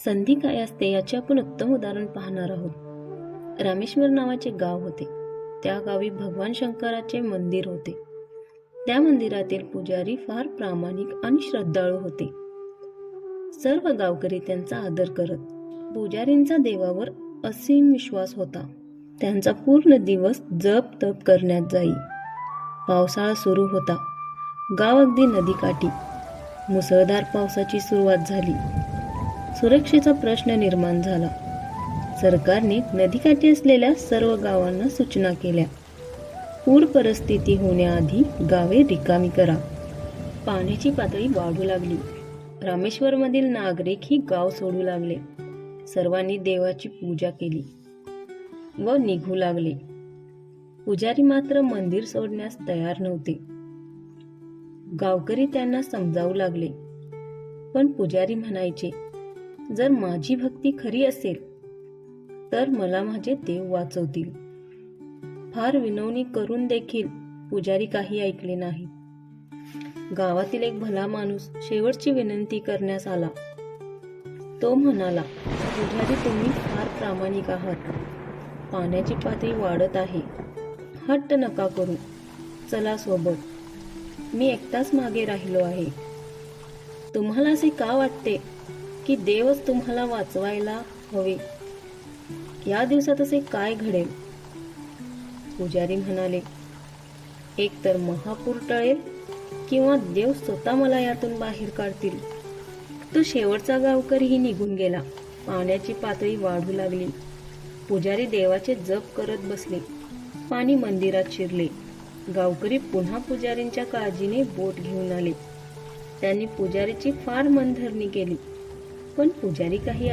संधी काय असते याचे आपण उत्तम उदाहरण पाहणार आहोत. रामेश्वर नावाचे गाव होते. त्या गावी भगवान शंकराचे मंदिर होते. त्या मंदिरातील पुजारी फार प्रामाणिक आणि श्रद्धाळू होते. सर्व गावकरी त्यांचा आदर करत. पुजारींचा देवावर असीम विश्वास होता. त्यांचा पूर्ण दिवस जप तप करण्यात जाई. पावसाळा सुरू होता. गाव अगदी नदीकाठी. मुसळधार पावसाची सुरुवात झाली. सुरक्षेचा प्रश्न निर्माण झाला. सरकारने नदीकाठी असलेल्या सर्व गावांना सूचना केल्या. पूर परिस्थिती होण्याआधी गावे रिकामी करा. पाण्याची पातळी वाढू लागली. रामेश्वरमधील नागरिक ही गाव सोडू लागले. सर्वांनी देवाची पूजा केली व निघू लागले. पुजारी मात्र मंदिर सोडण्यास तयार नव्हते. गावकरी त्यांना समजावू लागले, पण पुजारी म्हणायचे, जर माझी भक्ती खरी असेल तर मला माझे देव वाचवतील. फार विनवणी करून देखील पुजारी काही ऐकले नाही. गावातील एक भला माणूस शेवटची विनंती करण्यास आला. तो म्हणाला, पुजारी, तुम्ही फार प्रामाणिक आहात. पाण्याची पातळी वाढत आहे. हट्ट नका करू. चला सोबत. मी एकटाच मागे राहिलो आहे. तुम्हाला असे का वाटते की देवच तुम्हाला वाचवायला हवे? या दिवसात असे काय घडेल? पुजारी म्हणाले, एक तर महापूर टळेल किंवा देव स्वतः मला यातून बाहेर काढतील. तो शेवटचा गावकरीही निघून गेला. पाण्याची पातळी वाढू लागली. पुजारी देवाचे जप करत बसले. पाणी मंदिरात शिरले. गावकरी पुन्हा पुजारींच्या काळजीने बोट घेऊन आले. त्यांनी पुजारीची फार मनधरणी केली, पण पुजारी काही